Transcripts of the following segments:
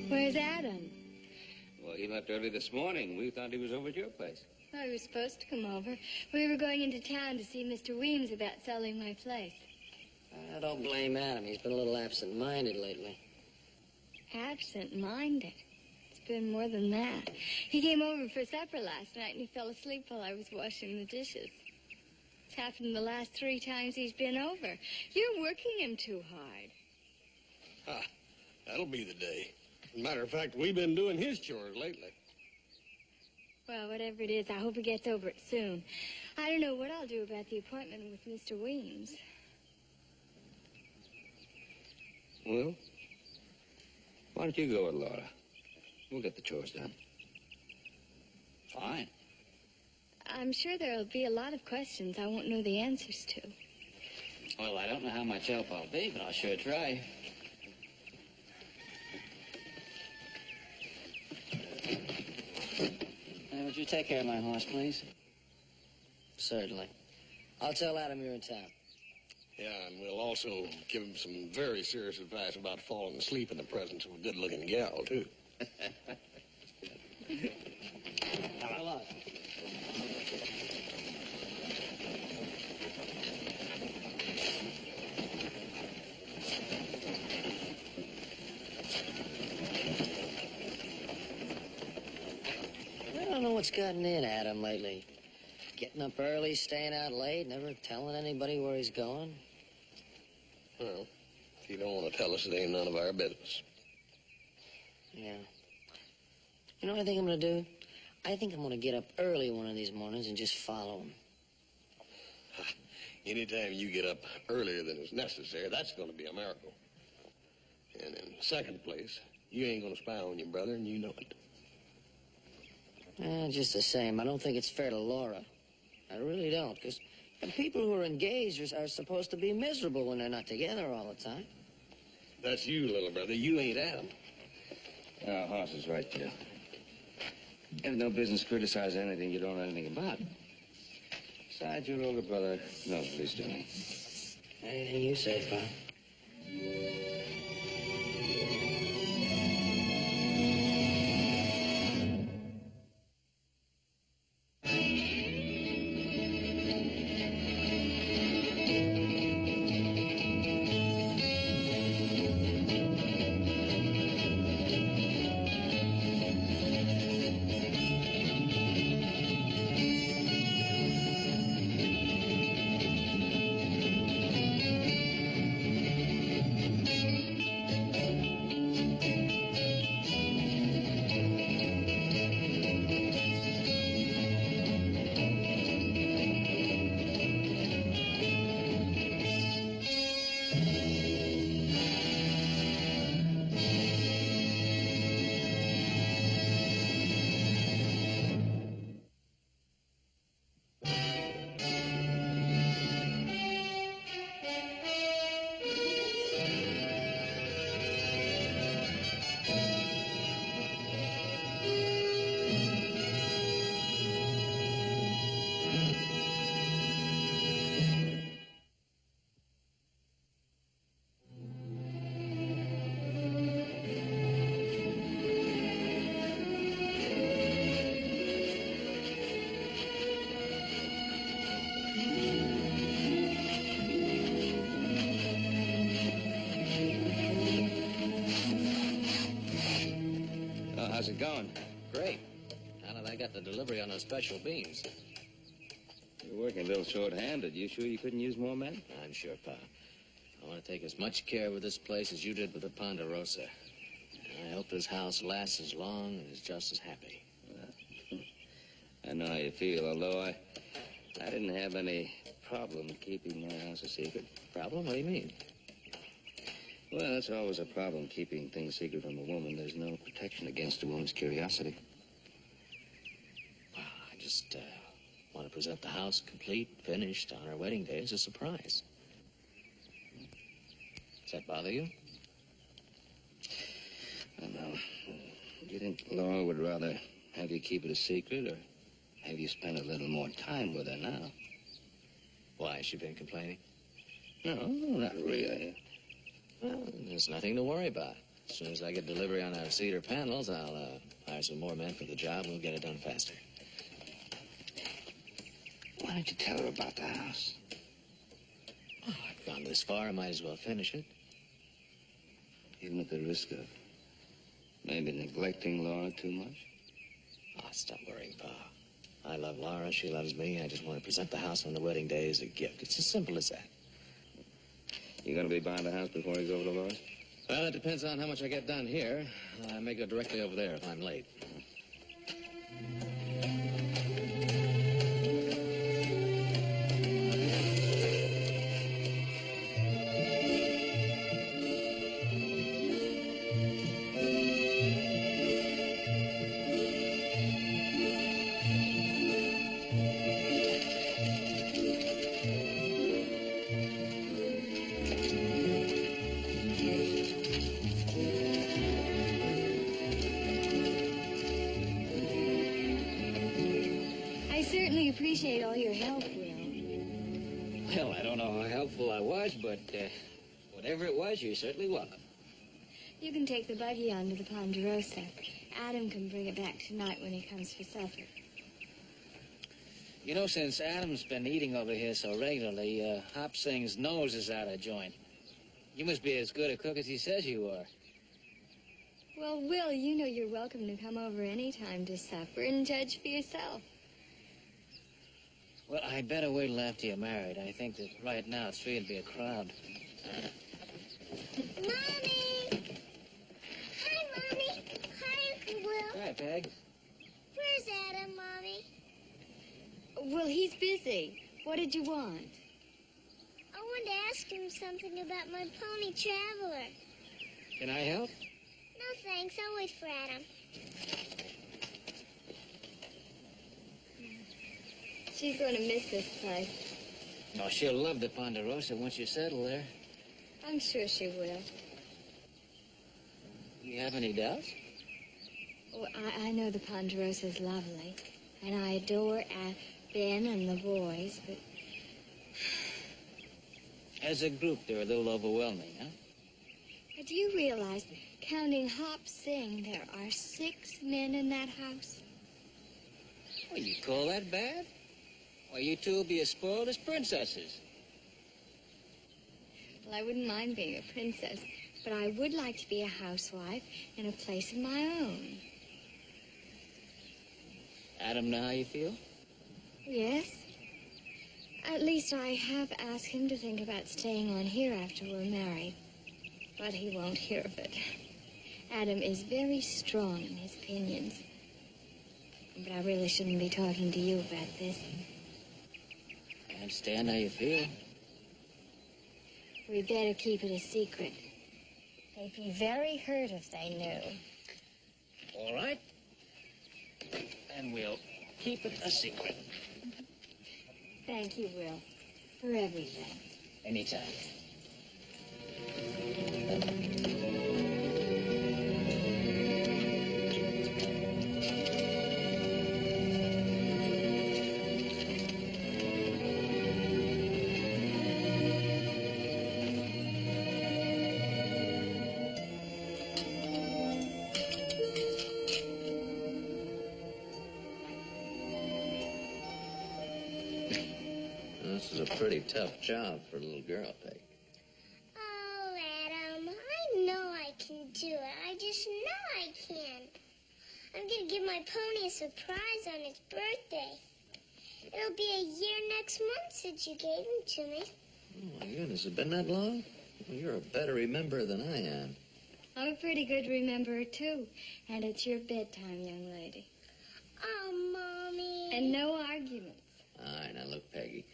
Where's Adam? Well, he left early this morning. We thought he was over at your place. I was supposed to come over. We were going into town to see Mr. Weems about selling my place. I don't blame Adam. He's been a little absent-minded lately. Absent-minded? It's been more than that. He came over for supper last night and he fell asleep while I was washing the dishes. It's happened the last 3 times he's been over. You're working him too hard. Ah, that'll be the day. Matter of fact, we've been doing his chores lately. Well, whatever it is, I hope he gets over it soon. I don't know what I'll do about the appointment with Mr. Weems. Well, why don't you go with Laura? We'll get the chores done. Fine. I'm sure there'll be a lot of questions I won't know the answers to. Well, I don't know how much help I'll be, but I'll sure try. Would you take care of my horse, please? Certainly. I'll tell Adam you're in town. Yeah, and we'll also give him some very serious advice about falling asleep in the presence of a good-looking gal, too. Now, look. I don't know what's gotten in Adam lately. Getting up early, staying out late, never telling anybody where he's going. Well, if you don't want to tell us, it ain't none of our business. Yeah. You know what I think I'm going to do? I think I'm going to get up early one of these mornings and just follow him. Anytime you get up earlier than is necessary, that's going to be a miracle. And in second place, you ain't going to spy on your brother, and you know it. Just the same, I don't think it's fair to Laura. I really don't, because people who are engaged are supposed to be miserable when they're not together all the time. That's you, little brother. You ain't Adam. Hoss is right, Joe. You have no business criticizing anything you don't know anything about. Besides, your older brother knows what he's doing. Anything you say, Pop. How's it going? Great. Now that I got the delivery on those special beans. You're working a little short-handed. You sure you couldn't use more men? I'm sure, Pa. I want to take as much care with this place as you did with the Ponderosa. I hope this house lasts as long and is just as happy. I know how you feel, although I didn't have any problem keeping my house a secret. Problem? What do you mean? Well, that's always a problem, keeping things secret from a woman. There's no protection against a woman's curiosity. Well, I just want to present the house complete, finished, on our wedding day as a surprise. Does that bother you? I know. Do you think Laura would rather have you keep it a secret or have you spend a little more time with her now? Why, has she been complaining? No, not really. Well, there's nothing to worry about. As soon as I get delivery on our cedar panels, I'll hire some more men for the job, and we'll get it done faster. Why don't you tell her about the house? Oh, I've gone this far, I might as well finish it. Even at the risk of maybe neglecting Laura too much? Oh, stop worrying, Pa. I love Laura, she loves me. I just want to present the house on the wedding day as a gift. It's as simple as that. You gonna be buying the house before you go to Laura's? Well, it depends on how much I get done here. I may go directly over there if I'm late. I certainly appreciate all your help, Will. Well, I don't know how helpful I was, but whatever it was, you're certainly welcome. You can take the buggy on to the Ponderosa. Adam can bring it back tonight when he comes for supper. You know, since Adam's been eating over here so regularly, Hop Singh's nose is out of joint. You must be as good a cook as he says you are. Well, Will, you know you're welcome to come over any time to supper and judge for yourself. Well, I'd better wait till after you're married. I think that right now 3 would be a crowd. Mommy! Hi, Mommy. Hi, Uncle Will. Hi, Peg. Where's Adam, Mommy? Well, he's busy. What did you want? I wanted to ask him something about my pony Traveler. Can I help? No, thanks. I'll wait for Adam. She's going to miss this place. No, she'll love the Ponderosa once you settle there. I'm sure she will. You have any doubts? Oh, I know the Ponderosa's lovely, and I adore Ben and the boys, but... As a group, they're a little overwhelming, huh? But do you realize, counting Hop Singh, there are 6 men in that house? Well, you call that bad? Why, you two will be as spoiled as princesses. Well, I wouldn't mind being a princess, but I would like to be a housewife in a place of my own. Adam, know how you feel? Yes. At least I have asked him to think about staying on here after we're married. But he won't hear of it. Adam is very strong in his opinions. But I really shouldn't be talking to you about this. I understand how you feel. We'd better keep it a secret. They'd be very hurt if they knew. All right. And we'll keep it a secret. Thank you, Will, for everything. Anytime. This is a pretty tough job for a little girl, Peg. Oh, Adam, I know I can do it. I just know I can. I'm going to give my pony a surprise on his birthday. It'll be a year next month since you gave him to me. Oh, my goodness, it's been that long? Well, you're a better rememberer than I am. I'm a pretty good rememberer, too. And it's your bedtime, young lady. Oh, Mommy. And no arguments. All right, now look, Peggy.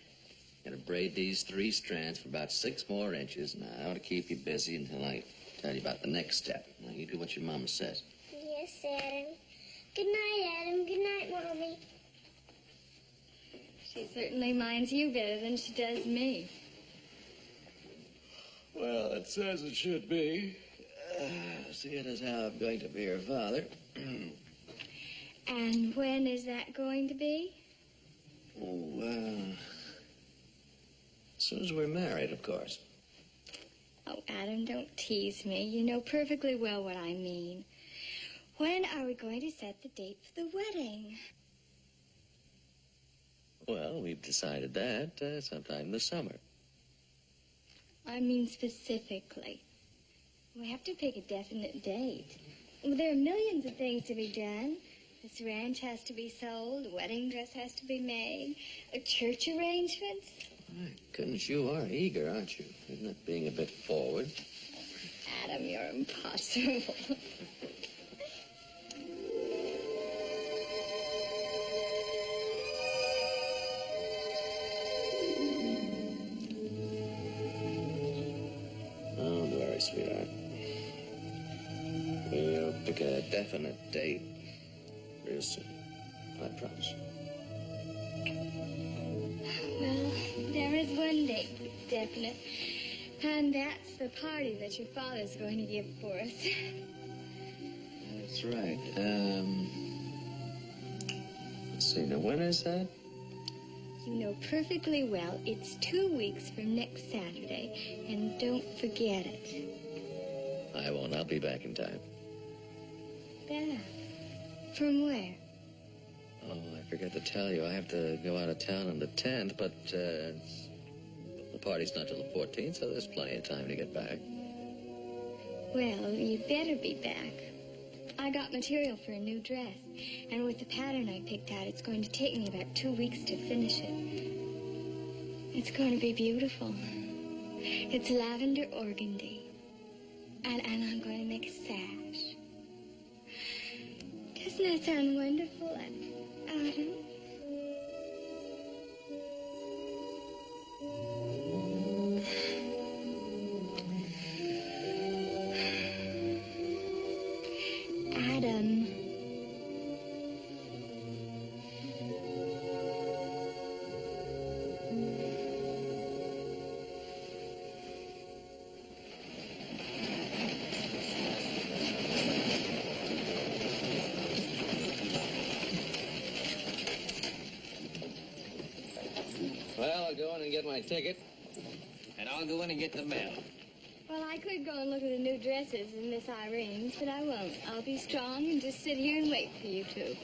I'm going to braid these 3 strands for about 6 more inches, and I ought to keep you busy until I tell you about the next step. Now, you do what your mama says. Yes, Adam. Good night, Adam. Good night, Mommy. She certainly minds you better than she does me. Well, it says it should be. Seeing as how I'm going to be her father. And when is that going to be? As soon as we're married, of course. Oh, Adam, don't tease me. You know perfectly well what I mean. When are we going to set the date for the wedding? Well, we've decided that sometime this summer. I mean specifically. We have to pick a definite date. Well, there are millions of things to be done. This ranch has to be sold, a wedding dress has to be made, church arrangements. My goodness, you are eager, aren't you? Isn't it being a bit forward? Adam, you're impossible. Don't worry, sweetheart. We'll pick a definite date real soon. I promise. Well, there is one date that's definite, and that's the party that your father's going to give for us. That's right. Let's see, now when is that? You know perfectly well it's 2 weeks from next Saturday, and don't forget it. I won't. I'll be back in time. Back? From where? Oh, I forgot to tell you. I have to go out of town on the 10th, but the party's not till the 14th, so there's plenty of time to get back. Well, you better be back. I got material for a new dress, and with the pattern I picked out, it's going to take me about 2 weeks to finish it. It's going to be beautiful. It's lavender organdy, and I'm going to make a sash. Doesn't that sound wonderful, Adam? Adam. Well, I'll go in and get my ticket, and I'll go in and get the mail. Well, I could go and look at the new dresses in Miss Irene's, but I won't. I'll be strong and just sit here and wait for you two.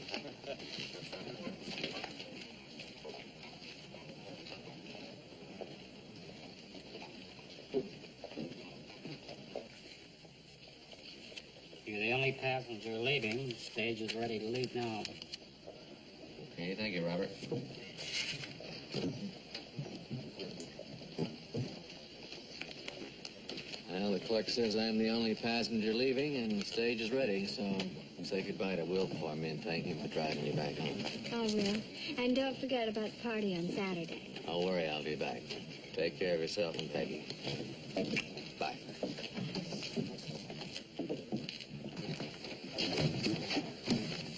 You're the only passenger leaving. The stage is ready to leave now. Okay, thank you, Robert. Well, the clerk says I'm the only passenger leaving, and the stage is ready, so say goodbye to Will for me and thank him for driving you back home. I will. And don't forget about the party on Saturday. Don't worry, I'll be back. Take care of yourself and Peggy. Bye.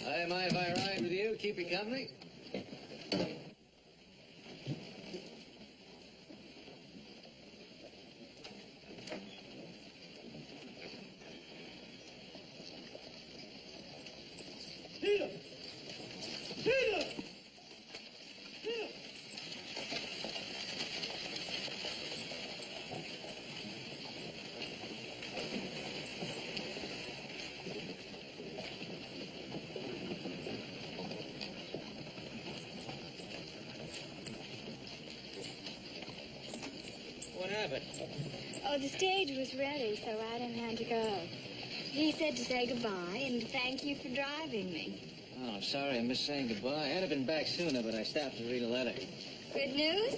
Hey, mind if I ride with you? Keep you company? What happened? Oh, the stage was ready, so Adam had to go. He said to say goodbye and thank you for driving me. Oh, I'm sorry I missed saying goodbye. I'd have been back sooner, but I stopped to read a letter. Good news?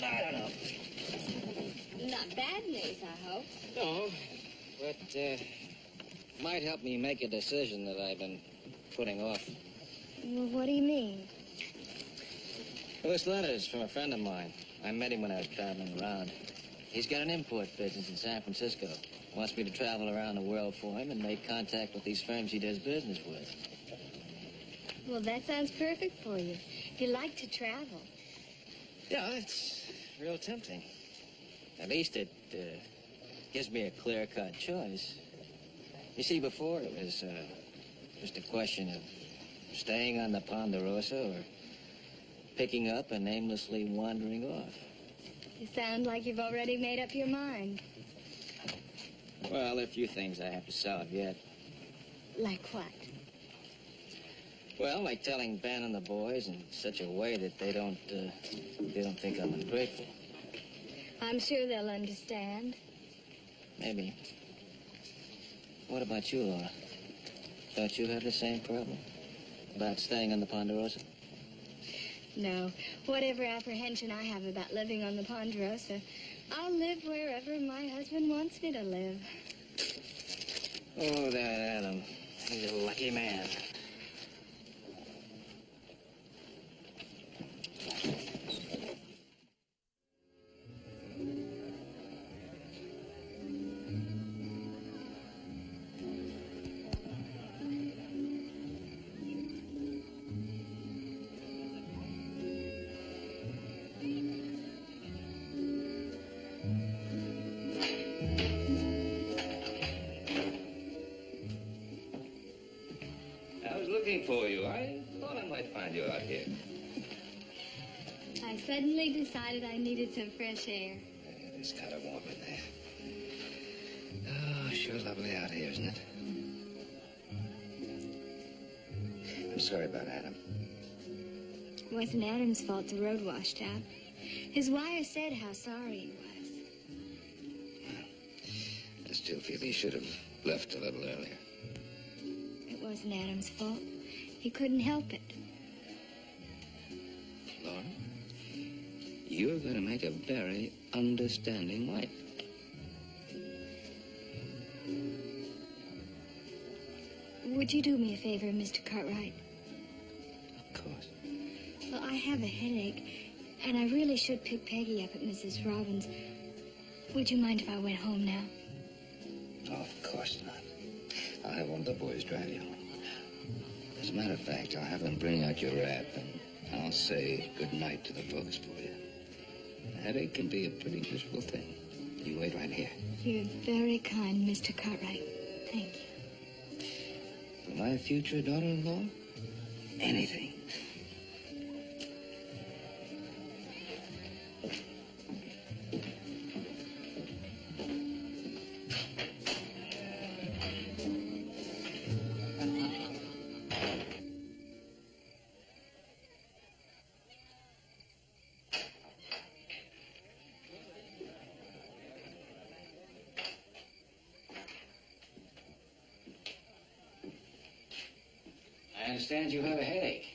I don't know. Not bad news, I hope. No, but might help me make a decision that I've been putting off. Well, what do you mean? Well, this letter is from a friend of mine. I met him when I was traveling around. He's got an import business in San Francisco. Wants me to travel around the world for him and make contact with these firms he does business with. Well, that sounds perfect for you. You like to travel. Yeah, it's real tempting. At least it gives me a clear-cut choice. You see, before it was just a question of staying on the Ponderosa or picking up and aimlessly wandering off. You sound like you've already made up your mind. Well, there are a few things I have to solve yet. Like what? Well, like telling Ben and the boys in such a way that they don't think I'm ungrateful. I'm sure they'll understand. Maybe. What about you, Laura? Don't you have the same problem? About staying on the Ponderosa? No. Whatever apprehension I have about living on the Ponderosa, I'll live wherever my husband wants me to live. Oh, that Adam. He's a lucky man. I was looking for you. I thought I might find you out here. I suddenly decided I needed some fresh air. It's kind of warm in there. Oh, sure lovely out here, isn't it? I'm sorry about Adam. It wasn't Adam's fault the road washed out. His wire said how sorry he was. I still feel he should have left a little earlier. It wasn't Adam's fault. He couldn't help it. Laura, you're going to make a very understanding wife. Would you do me a favor, Mr. Cartwright? Of course. Well, I have a headache, and I really should pick Peggy up at Mrs. Robbins'. Would you mind if I went home now? Oh, of course not. I'll have one of the boys drive you home. As a matter of fact, I'll have them bring out your wrap, and I'll say good night to the folks for you. A headache can be a pretty useful thing. You wait right here. You're very kind, Mr. Cartwright. Thank you. For my future daughter-in-law, anything. I understand you have a headache.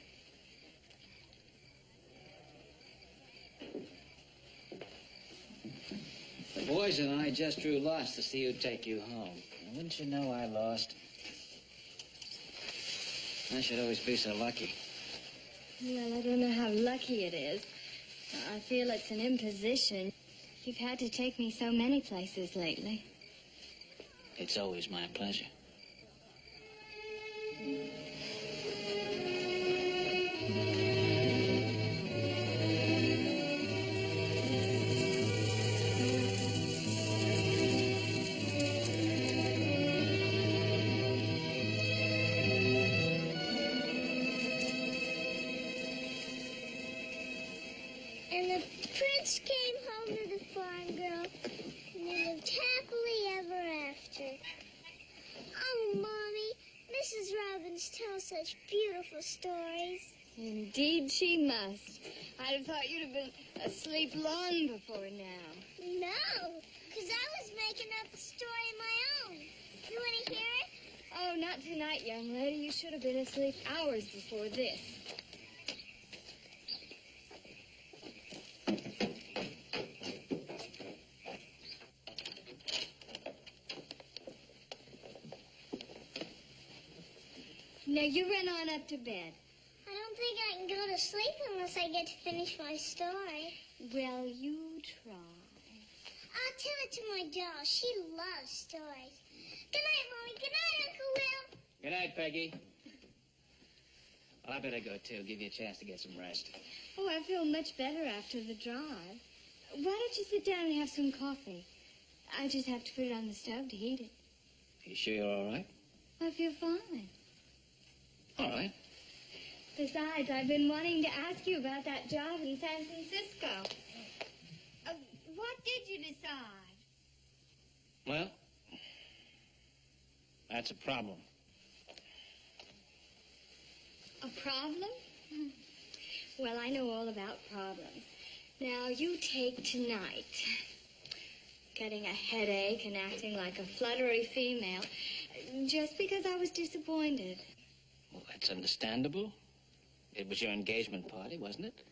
The boys and I just drew lots to see who'd take you home. And wouldn't you know I lost? I should always be so lucky. Well, I don't know how lucky it is. I feel it's an imposition. You've had to take me so many places lately. It's always my pleasure. And the prince came home to the farm girl, and they lived happily ever after. Oh, Mommy, Mrs. Robbins tells such beautiful stories. Indeed she must. I'd have thought you'd have been asleep long before now. No, because I was making up the story of my own. You want to hear it? Oh, not tonight, young lady. You should have been asleep hours before this. Now, you run on up to bed. I don't think I can go to sleep unless I get to finish my story. Well, you try. I'll tell it to my doll. She loves stories. Good night, Mommy. Good night, Uncle Will. Good night, Peggy. Well, I better go, too. Give you a chance to get some rest. Oh, I feel much better after the drive. Why don't you sit down and have some coffee? I just have to put it on the stove to heat it. You sure you're all right? I feel fine. All right. Besides, I've been wanting to ask you about that job in San Francisco. What did you decide? Well, That's a problem. A problem? Well, I know all about problems. Now, you take tonight. Getting a headache and acting like a fluttery female just because I was disappointed. Well, that's understandable. It was your engagement party, wasn't it?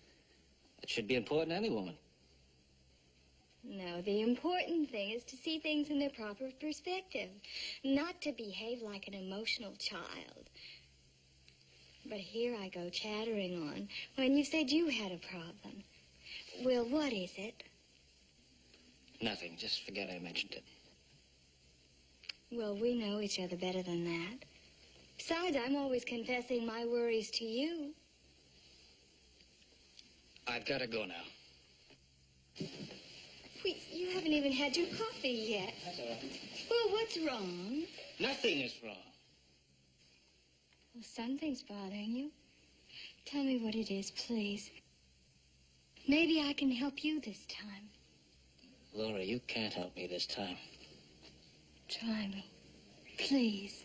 It should be important to any woman. No, the important thing is to see things in their proper perspective, not to behave like an emotional child. But here I go chattering on when you said you had a problem. Well, what is it? Nothing. Just forget I mentioned it. Well, we know each other better than that. Besides, I'm always confessing my worries to you. I've got to go now. Wait, you haven't even had your coffee yet. That's all right. Well, what's wrong? Nothing is wrong. Well, something's bothering you. Tell me what it is, please. Maybe I can help you this time. Laura, you can't help me this time. Try me, please.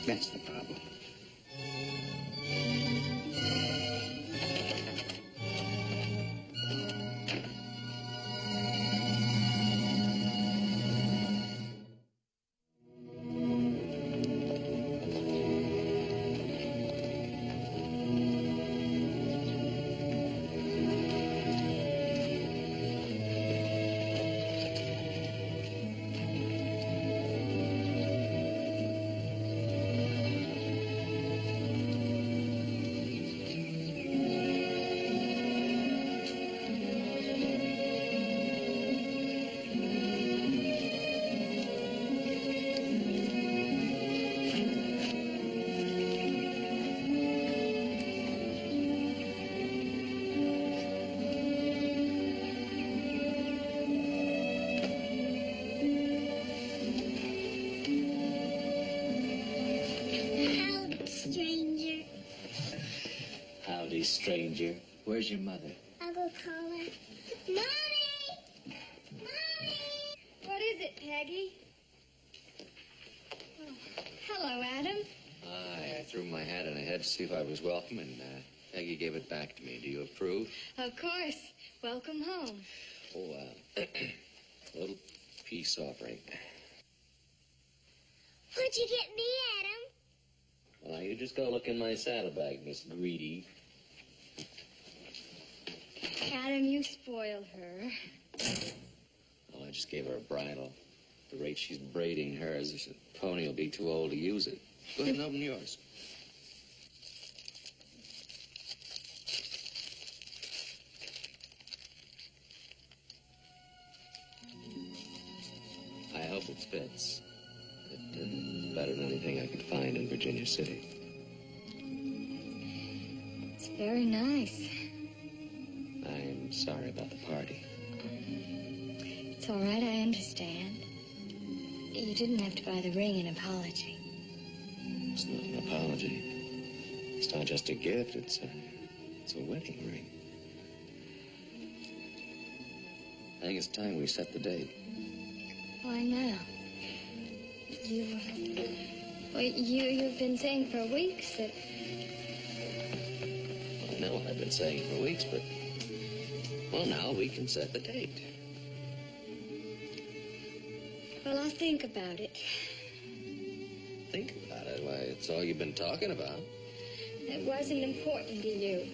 That's the problem. Howdy, stranger. Where's your mother? I'll go call her. Mommy! Mommy! What is it, Peggy? Oh, hello, Adam. I threw my hat in a head to see if I was welcome, and Peggy gave it back to me. Do you approve? Of course. Welcome home. Oh, a little peace offering. What'd you get me, Adam? Well, you just go look in my saddlebag, Miss Greedy. Adam, you spoil her. Well, I just gave her a bridle. At the rate she's braiding hers, the pony will be too old to use it. Go ahead and open yours. I hope it fits. It's better than anything I could find in Virginia City. It's very nice. I'm sorry about the party. It's all right, I understand. You didn't have to buy the ring in apology. It's not an apology. It's not just a gift. It's a wedding ring. I think it's time we set the date. Why now? You've been saying for weeks that... I know I've been saying for weeks, but... Well, now we can set the date. Well, I'll think about it. Think about it. Why, it's all you've been talking about. It wasn't important to you.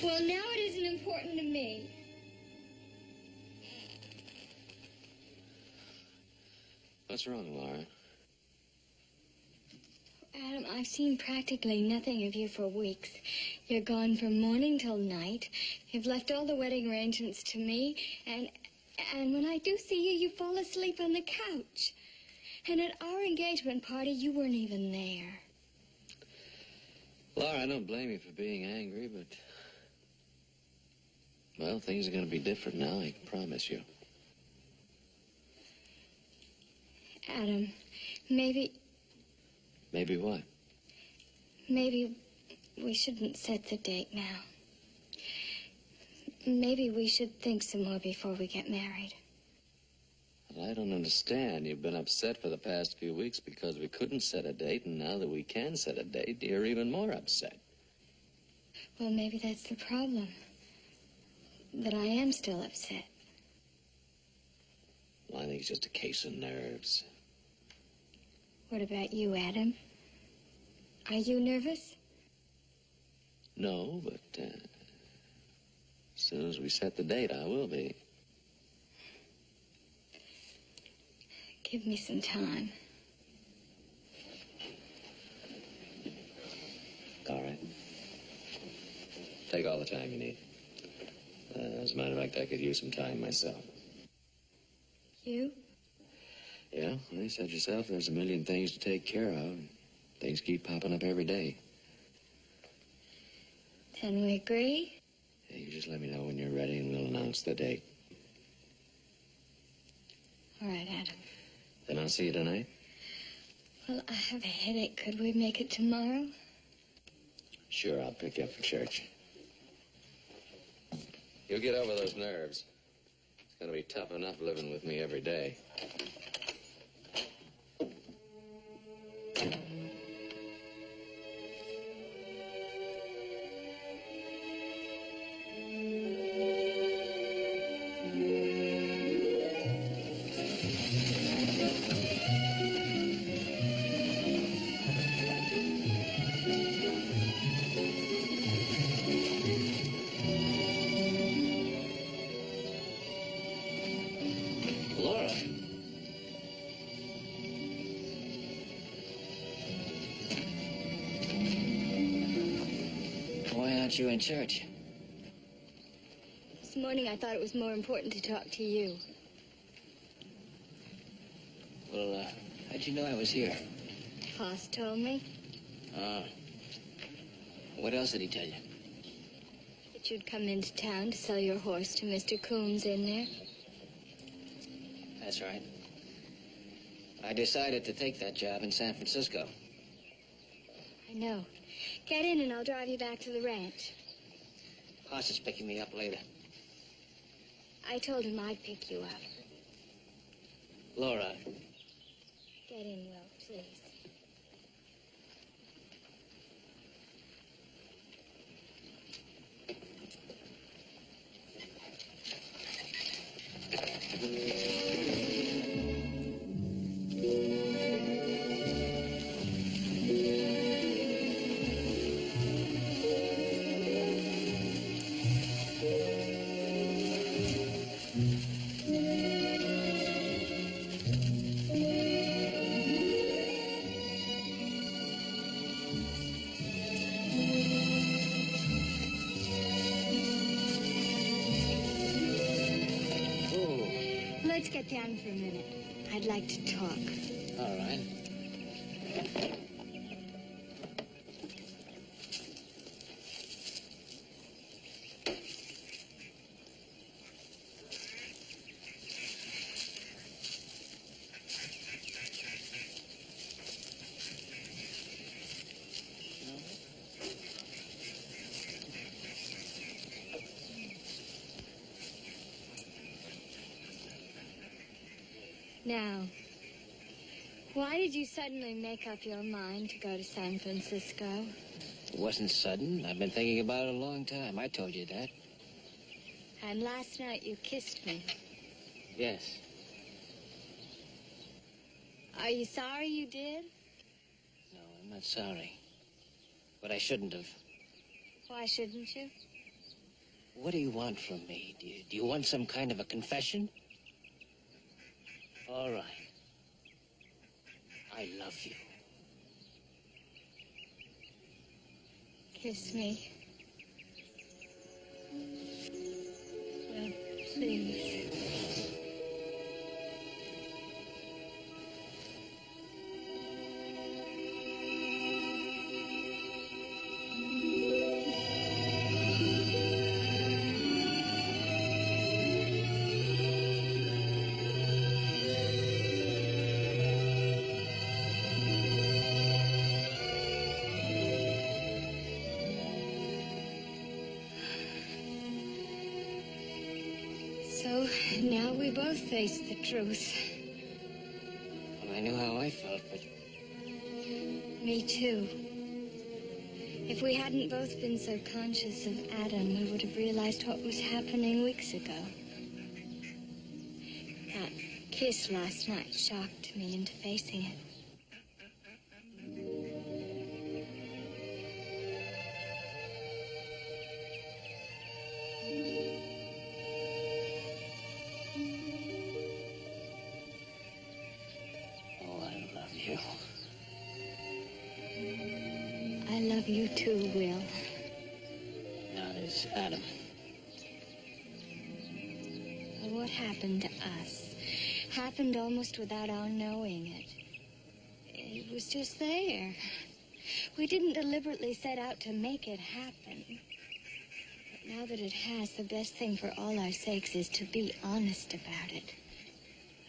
Well, now it isn't important to me. What's wrong, Laura? Adam, I've seen practically nothing of you for weeks. You're gone from morning till night. You've left all the wedding arrangements to me, and when I do see you, you fall asleep on the couch. And at our engagement party, you weren't even there. Laura, I don't blame you for being angry, but... Well, things are going to be different now, I can promise you. Adam, maybe Maybe what? maybe we shouldn't set the date now. Maybe we should think some more before we get married. Well, I don't understand. You've been upset for the past few weeks because we couldn't set a date, and now that we can set a date, you're even more upset. Well, maybe that's the problem. That I am still upset. Well, I think it's just a case of nerves. What about you, Adam? Are you nervous? No, but as soon as we set the date, I will be. Give me some time. All right. Take all the time you need. As a matter of fact, I could use some time myself. You? Yeah, you said yourself there's a million things to take care of. Things keep popping up every day. Then we agree? Yeah, you just let me know when you're ready and we'll announce the date. All right, Adam. Then I'll see you tonight? Well, I have a headache. Could we make it tomorrow? Sure, I'll pick you up for church. You'll get over those nerves. It's gonna be tough enough living with me every day. Laura. Why aren't you in church? This morning I thought it was more important to talk to you. Well, how'd you know I was here? Hoss told me What else did he tell you? that you'd come into town to sell your horse to Mr. Coombs in there. That's right. I decided to take that job in San Francisco. I know. Get in and I'll drive you back to the ranch. Hoss is picking me up later. I told him I'd pick you up. Laura, Get in, Will, please. Let's get down for a minute. I'd like to talk. all right. Now, why did you suddenly make up your mind to go to San Francisco? It wasn't sudden. I've been thinking about it a long time. I told you that. And last night you kissed me. Yes. Are you sorry you did? No, I'm not sorry. But I shouldn't have. Why shouldn't you? What do you want from me? Do you want some kind of a confession? All right. I love you. Kiss me. Well, please. We both faced the truth. Well, I knew how I felt, but Me too. If we hadn't both been so conscious of Adam, we would have realized what was happening weeks ago. That kiss last night shocked me into facing it. oh, I love you. I love you too, Will. Now there's Adam. What happened to us happened almost without our knowing it. It was just there. We didn't deliberately set out to make it happen. But now that it has, the best thing for all our sakes is to be honest about it.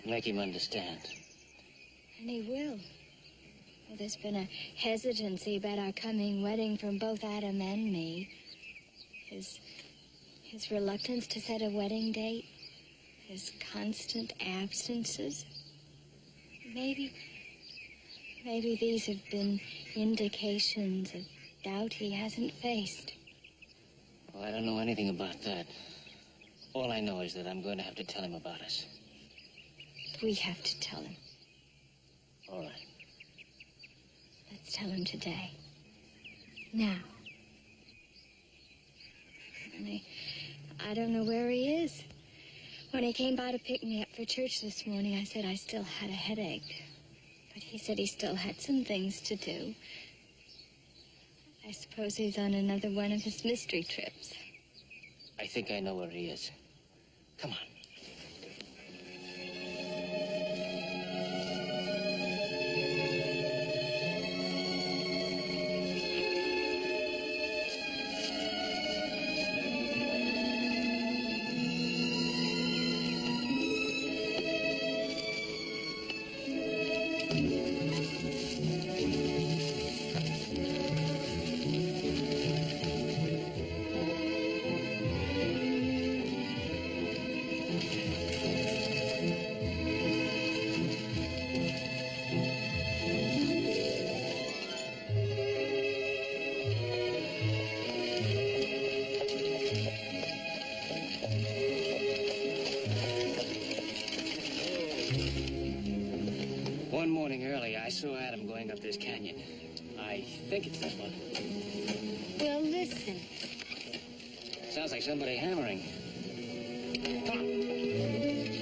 Make him understand. And he will. Well, there's been a hesitancy about our coming wedding from both Adam and me. His reluctance to set a wedding date. His constant absences. Maybe these have been indications of doubt he hasn't faced. Well, I don't know anything about that. All I know is that I'm going to have to tell him about us. We have to tell him. All right. Let's tell him today. Now. Only, I don't know where he is. When he came by to pick me up for church this morning, I said I still had a headache. But he said he still had some things to do. I suppose he's on another one of his mystery trips. I think I know where he is. Come on. One morning early, I saw Adam going up this canyon. I think it's this one. Well, listen. Sounds like somebody hammering. Come on.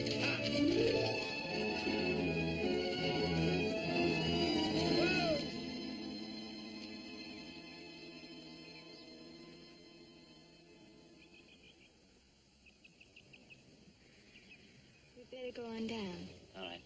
We better go on down. All right.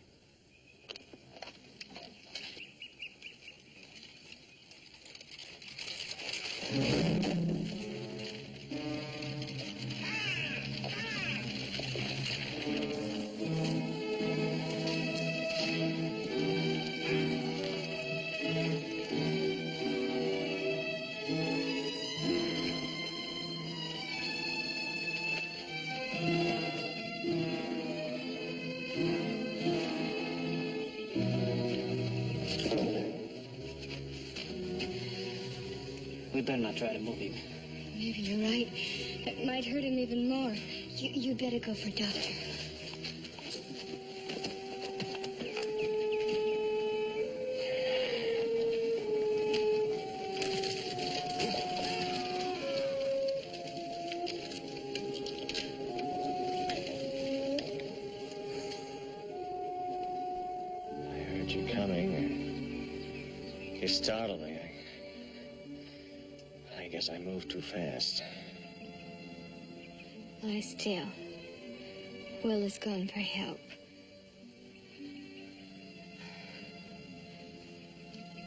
We better not try to move him. Maybe you're right. It might hurt him even more. You better go for a doctor. I heard you coming. You startled me. I guess I moved too fast. Lie still. Will has gone for help.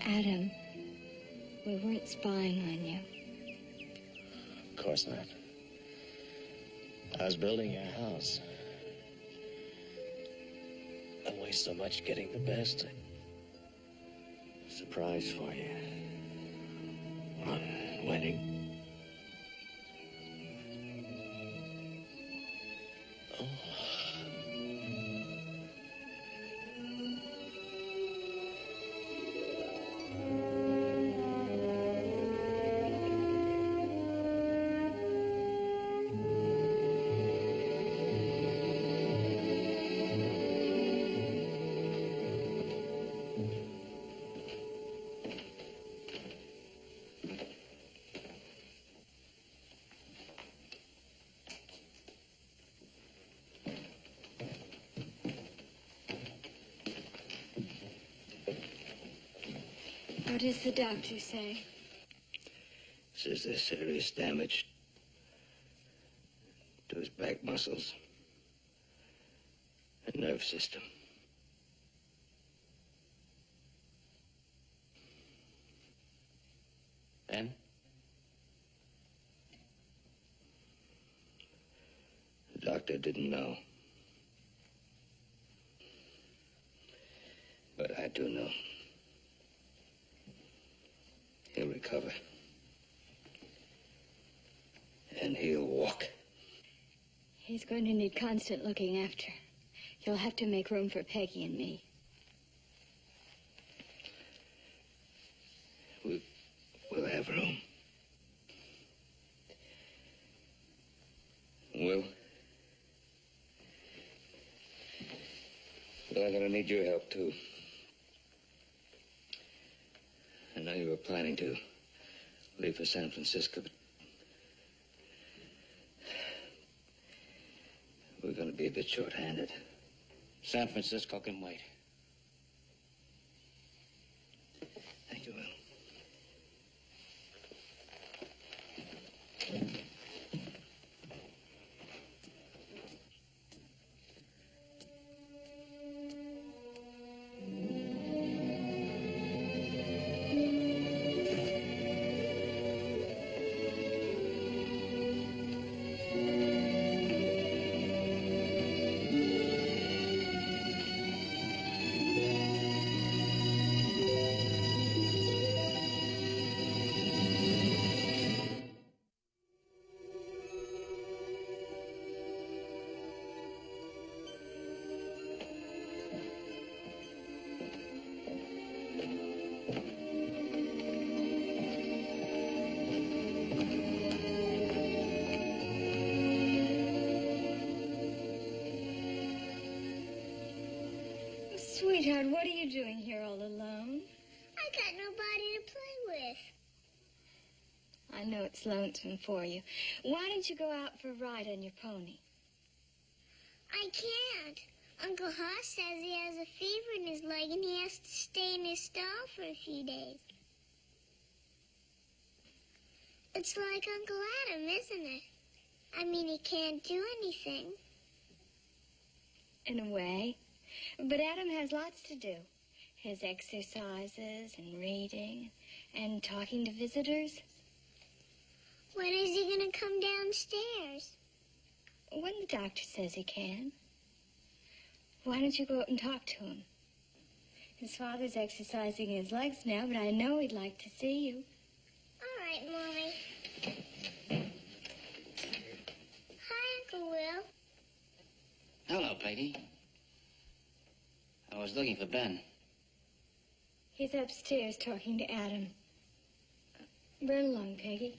Adam, we weren't spying on you. Of course not. I was building your house. I waste so much getting the best. Surprise for you. One wedding. Oh. What does the doctor say? Says there's serious damage to his back muscles and nerve system. Ben? The doctor didn't know. But I do know. He'll recover. And he'll walk. He's going to need constant looking after. You'll have to make room for Peggy and me. We'll have room. Will? Well, I'm gonna need your help, too. I know you were planning to leave for San Francisco, but we're gonna be a bit short-handed. San Francisco can wait. Thank you, Will. Sweetheart, what are you doing here all alone? I got nobody to play with. I know it's lonesome for you. Why don't you go out for a ride on your pony? I can't. Uncle Hoss says he has a fever in his leg and he has to stay in his stall for a few days. It's like Uncle Adam, isn't it? I mean, he can't do anything. In a way. But Adam has lots to do. His exercises and reading and talking to visitors. When is he going to come downstairs? When the doctor says he can. Why don't you go up and talk to him? His father's exercising his legs now, but I know he'd like to see you. All right, Mommy. Hi, Uncle Will. Hello, Peggy. I was looking for Ben. He's upstairs talking to Adam. Run along, Peggy.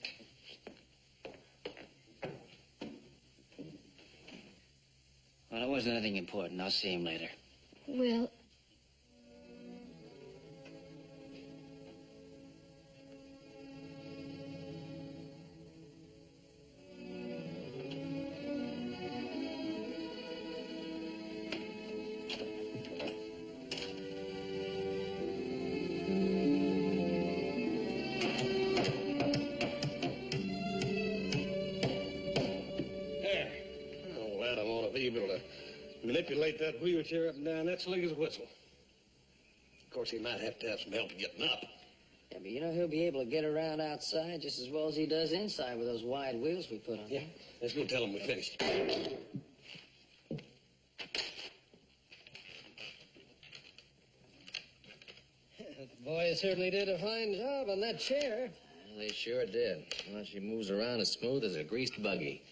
Well, it wasn't anything important. I'll see him later. Will, manipulate that wheelchair up and down that slick as a whistle. Of course, he might have to have some help getting up. Yeah, but you know he'll be able to get around outside just as well as he does inside with those wide wheels we put on. Yeah, let's go tell him we finished. The boys certainly did a fine job on that chair. Well, they sure did. Well, she moves around as smooth as a greased buggy.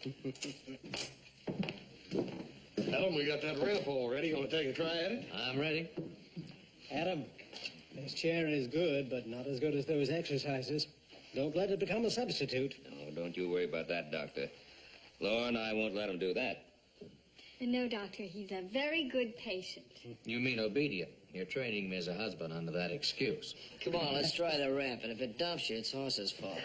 Tell him we got that ramp all ready. You want to take a try at it? I'm ready. Adam, this chair is good, but not as good as those exercises. Don't let it become a substitute. No, don't you worry about that, Doctor. Laura and I won't let him do that. no, Doctor, he's a very good patient. You mean obedient. You're training me as a husband under that excuse. Come on, let's try the ramp, and if it dumps you, it's Hoss's fault.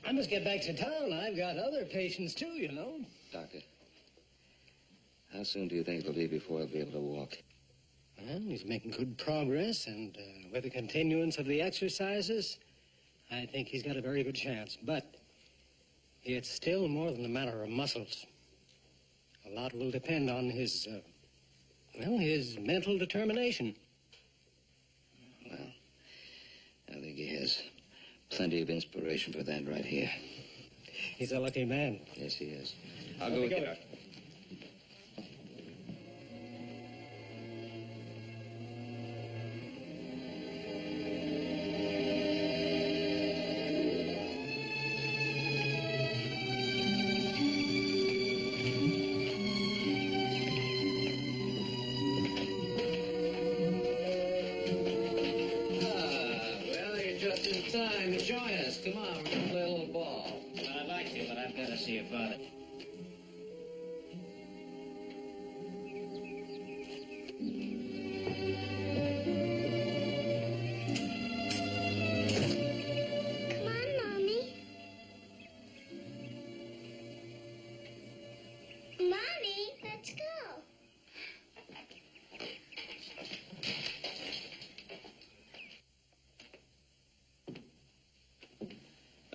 I must get back to town. I've got other patients, too, you know. Doctor, how soon do you think it'll be before he'll be able to walk? Well, he's making good progress, and with the continuance of the exercises, I think he's got a very good chance. But it's still more than a matter of muscles. A lot will depend on his mental determination. Well, I think he has plenty of inspiration for that right here. He's a lucky man. Yes, he is. I'll go with you, Doctor. Well, you're just in time to join us. Come on, we're gonna play a little ball. Well, I'd like to, but I've got to see your father. Come on, Mommy. Mommy, let's go.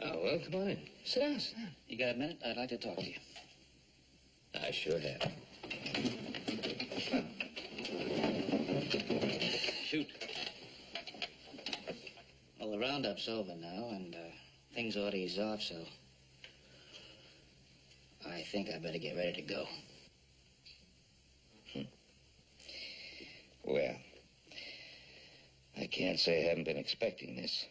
Oh, well, come on in. Sit down, sit down. You got a minute? I'd like to talk to you. I sure have. Shoot. Well, the roundup's over now, and things ought to ease off, so I think I better get ready to go. Well, I can't say I haven't been expecting this.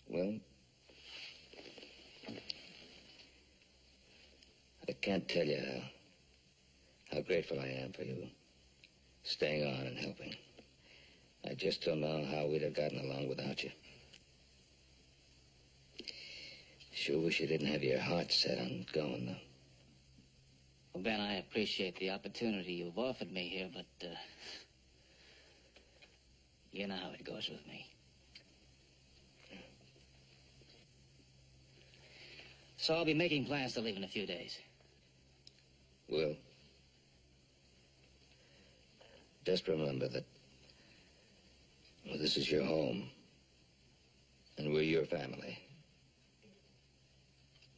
Well, I can't tell you how grateful I am for you staying on and helping. I just don't know how we'd have gotten along without you. Sure wish you didn't have your heart set on going, though. Well, Ben, I appreciate the opportunity you've offered me here, but you know how it goes with me. So I'll be making plans to leave in a few days. Will, just remember that this is your home, and we're your family.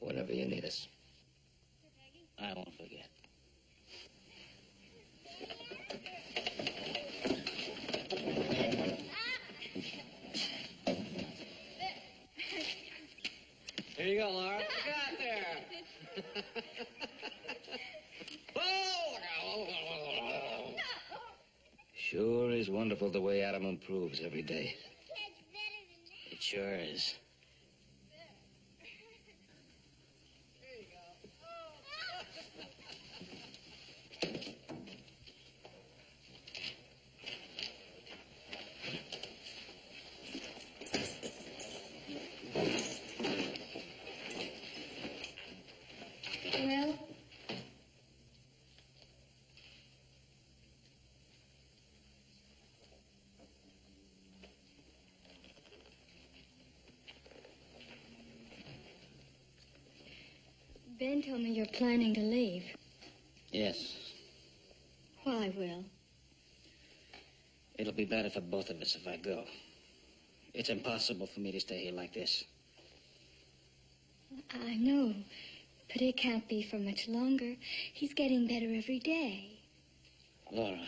Whenever you need us. I won't forget. Here you go, Laura. Look out there. Sure is wonderful the way Adam improves every day. It sure is. Well, Ben told me you're planning to leave. Yes. Why, Will? It'll be better for both of us if I go. It's impossible for me to stay here like this. I know, but it can't be for much longer. He's getting better every day. Laura,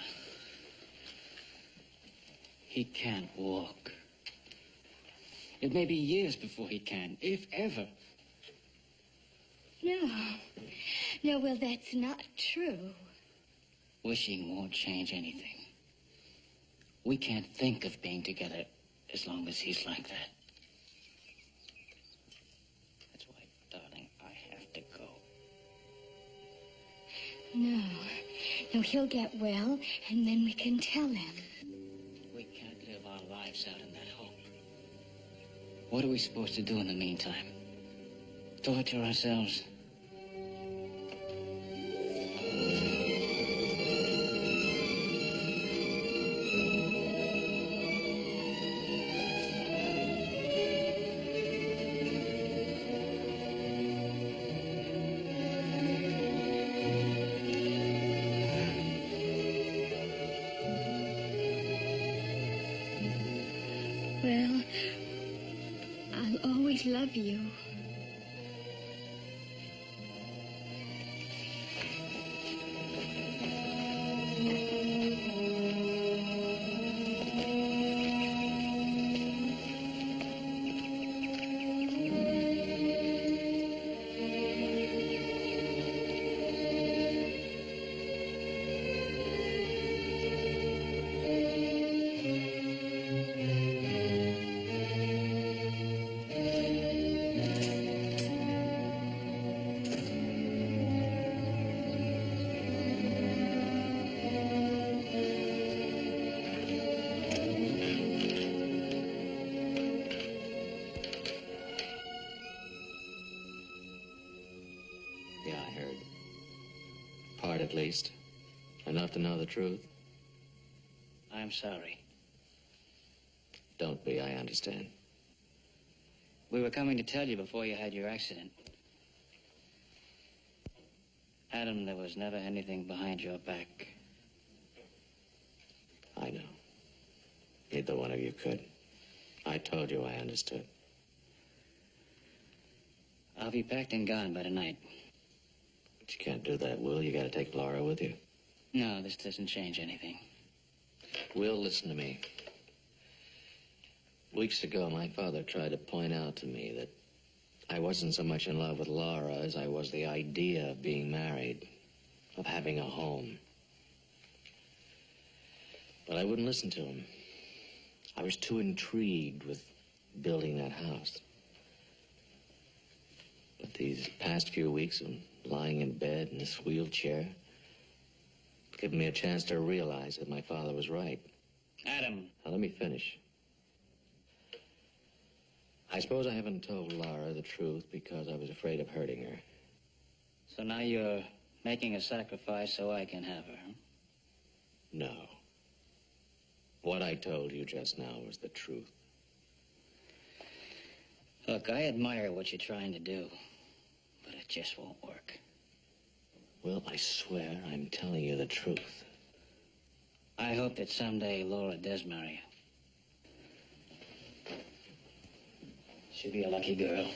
he can't walk. It may be years before he can, if ever. No. No, Will, that's not true. Wishing won't change anything. We can't think of being together as long as he's like that. That's why, darling, I have to go. No. No, he'll get well, and then we can tell him. We can't live our lives out in that hope. What are we supposed to do in the meantime? Torture ourselves? love you. Yeah, I heard. Part, at least. Enough to know the truth. I'm sorry. Don't be, I understand. We were coming to tell you before you had your accident. Adam, there was never anything behind your back. I know. Neither one of you could. I told you I understood. I'll be packed and gone by tonight. But you can't do that, Will. You gotta take Laura with you. No, this doesn't change anything. Will, listen to me. Weeks ago, my father tried to point out to me that I wasn't so much in love with Laura as I was the idea of being married, of having a home. But I wouldn't listen to him. I was too intrigued with building that house. But these past few weeks of lying in bed in this wheelchair give me a chance to realize that my father was right. Adam. Now, let me finish. I suppose I haven't told Laura the truth because I was afraid of hurting her. So now you're making a sacrifice so I can have her, huh? No. What I told you just now was the truth. Look, I admire what you're trying to do, but it just won't work. Well, I swear I'm telling you the truth. I hope that someday Laura does marry you. She'll be a lucky girl.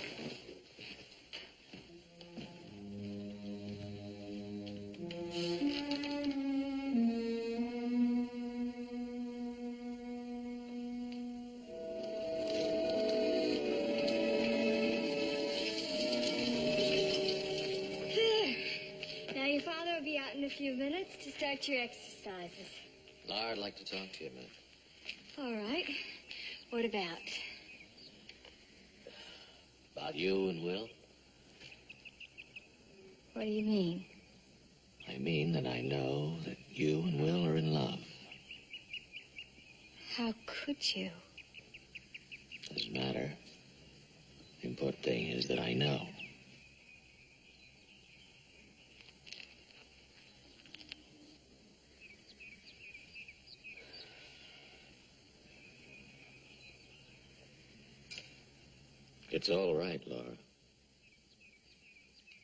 In a few minutes to start your exercises. Laura, I'd like to talk to you a minute. All right. What about? About you and Will? What do you mean? I mean that I know that you and Will are in love. How could you? Doesn't matter. The important thing is that I know. It's all right, Laura.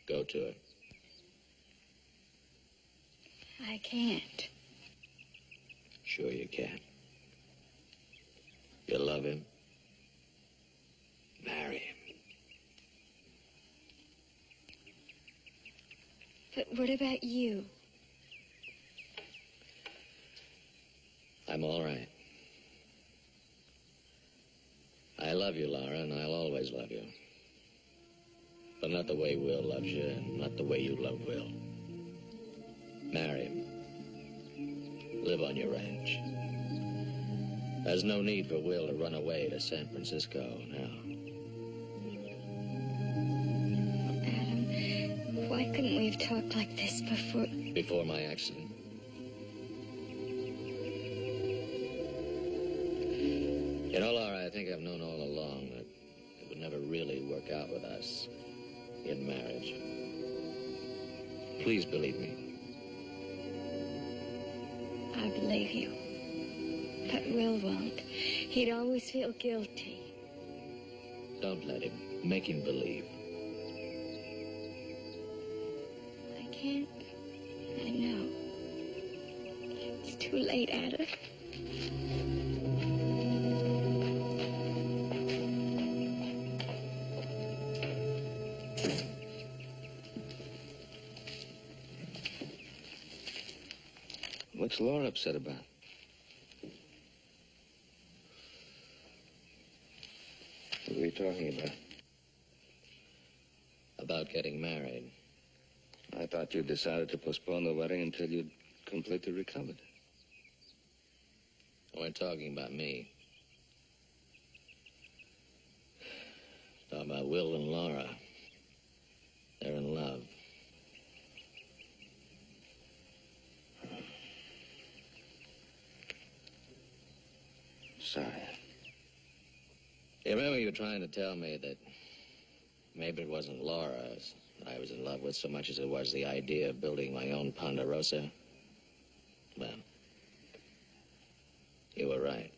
Go to it. I can't. Sure you can. You love him. Marry him. But what about you? I'm all right. I love you, Laura, and I'll always love you. But not the way Will loves you, and not the way you love Will. Marry him. Live on your ranch. There's no need for Will to run away to San Francisco now. Adam, why couldn't we have talked like this before? Before my accident. You know, Laura, I think I've known all along that it would never really work out with us in marriage. Please believe me. I believe you. But Will won't. He'd always feel guilty. Don't let him. Make him believe. I can't. I know. It's too late, Adam. What's Laura upset about? What are you talking about? About getting married. I thought you decided to postpone the wedding until you'd completely recovered. We're talking about me. Talking about Will and Laura. They're in love. Sorry. You remember you were trying to tell me that maybe it wasn't Laura that I was in love with so much as it was the idea of building my own Ponderosa? Well, you were right.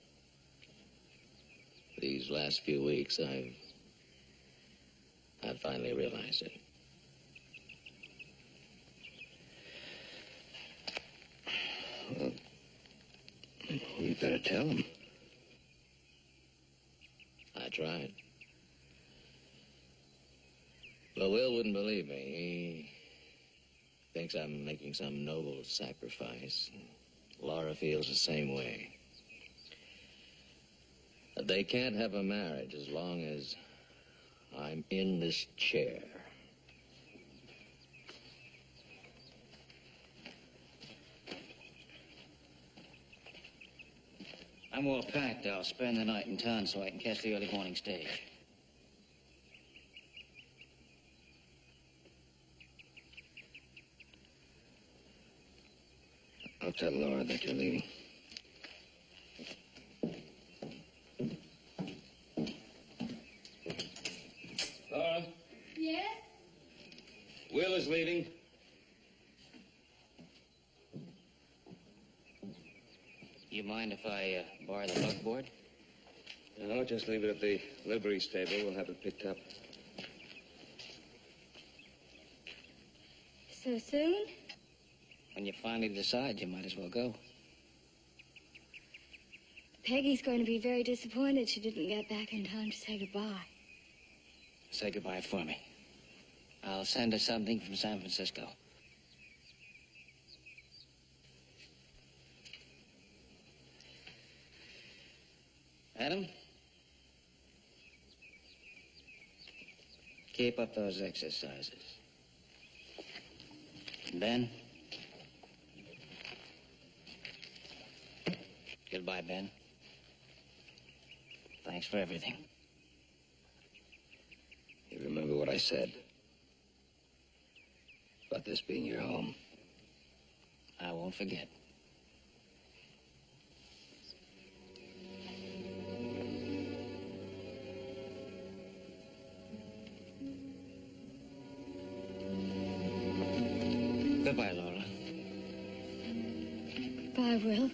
These last few weeks, I've finally realized it. Well, you better tell him. I tried. But Will wouldn't believe me. He thinks I'm making some noble sacrifice. Laura feels the same way. But they can't have a marriage as long as I'm in this chair. I'm all packed. I'll spend the night in town so I can catch the early morning stage. I'll tell Laura that you're leaving. Laura? Yes? Will is leaving. You mind if I borrow the buckboard? No, just leave it at the livery stable. We'll have it picked up. So soon? When you finally decide, you might as well go. Peggy's going to be very disappointed she didn't get back in time to say goodbye. Say goodbye for me. I'll send her something from San Francisco. Adam? Keep up those exercises. Ben? Goodbye, Ben. Thanks for everything. You remember what I said about this being your home? I won't forget. Goodbye, Laura. Bye, Will.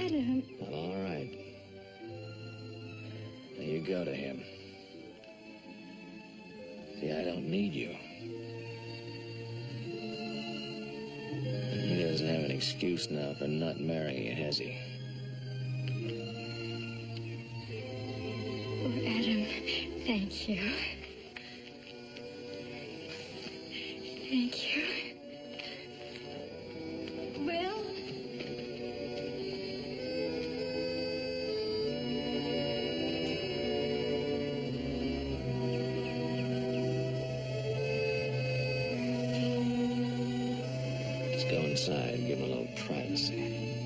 Adam. All right. Now you go to him. See, I don't need you. He doesn't have an excuse now for not marrying you, has he? Oh, Adam, thank you. Thank you. Will? Let's go inside and give him a little privacy.